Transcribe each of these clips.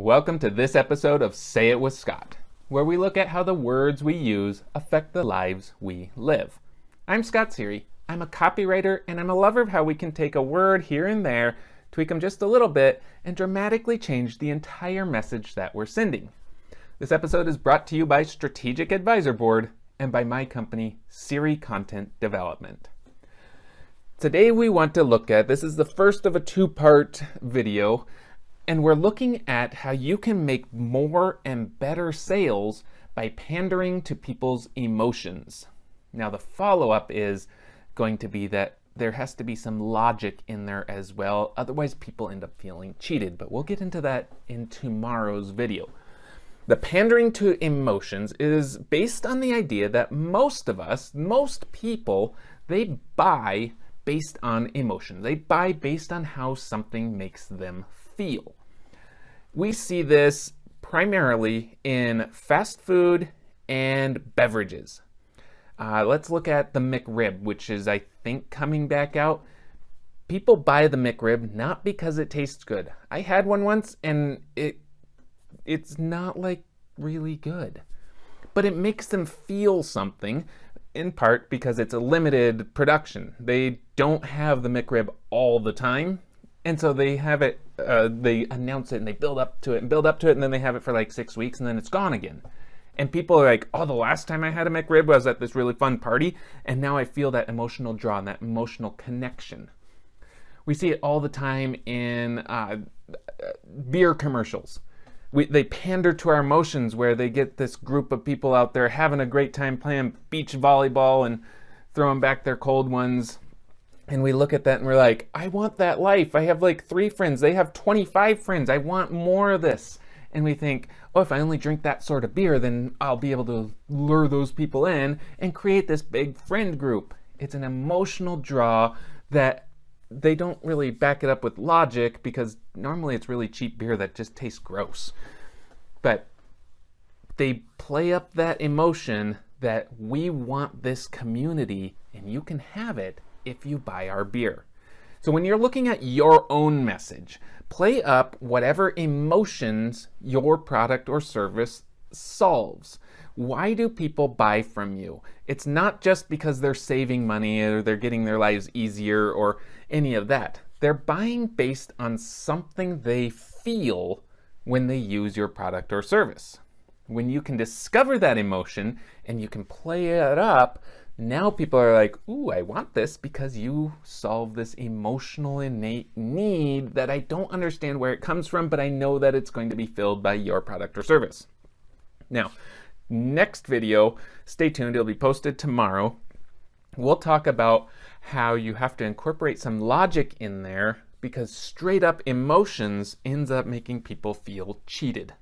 Welcome to this episode of Say It with Scott, where we look at how the words we use affect the lives we live. I'm Scott Sery. I'm a copywriter, and I'm a lover of how we can take a word here and there, tweak them just a little bit, and dramatically change the entire message that we're sending. This episode is brought to you by Strategic Advisor Board and by my company, Sery Content Development. Today we want to look at, this is the first of a two-part video, and we're looking at how you can make more and better sales by pandering to people's emotions. Now the follow-up is going to be that there has to be some logic in there as well, otherwise people end up feeling cheated, but we'll get into that in tomorrow's video. The pandering to emotions is based on the idea that most people, they buy based on emotion. They buy based on how something makes them feel. We see this primarily in fast food and beverages. Let's look at the McRib, which is, I think, coming back out. People buy the McRib not because it tastes good. I had one once and it's not like really good, but it makes them feel something, in part because it's a limited production. They don't have the McRib all the time, and so they have it, they announce it and they build up to it, and then they have it for like 6 weeks and then it's gone again. And people are like, oh, the last time I had a McRib was at this really fun party, and now I feel that emotional draw and that emotional connection. We see it all the time in beer commercials. They pander to our emotions, where they get this group of people out there having a great time playing beach volleyball and throwing back their cold ones. And we look at that and we're like, I want that life. I have like 3 friends. They have 25 friends. I want more of this. And we think, oh, if I only drink that sort of beer, then I'll be able to lure those people in and create this big friend group. It's an emotional draw that they don't really back it up with logic, because normally it's really cheap beer that just tastes gross. But they play up that emotion that we want this community, and you can have it if you buy our beer. So when you're looking at your own message, play up whatever emotions your product or service solves. Why do people buy from you? It's not just because they're saving money or they're getting their lives easier or any of that. They're buying based on something they feel when they use your product or service. When you can discover that emotion and you can play it up, now people are like, ooh, I want this because you solve this emotional innate need that I don't understand where it comes from, but I know that it's going to be filled by your product or service. Now, next video, stay tuned, it'll be posted tomorrow. We'll talk about how you have to incorporate some logic in there, because straight up emotions ends up making people feel cheated.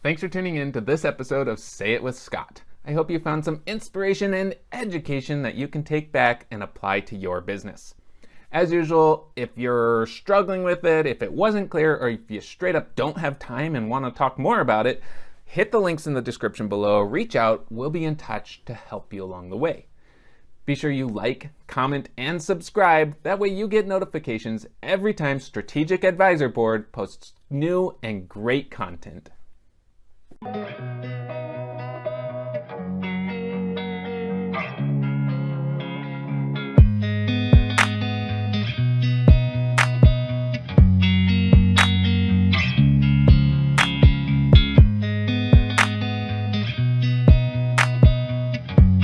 Thanks for tuning in to this episode of Say It with Scott. I hope you found some inspiration and education that you can take back and apply to your business. As usual, if you're struggling with it, if it wasn't clear, or if you straight up don't have time and want to talk more about it, hit the links in the description below, reach out, we'll be in touch to help you along the way. Be sure you like, comment, and subscribe. That way you get notifications every time Strategic Advisor Board posts new and great content.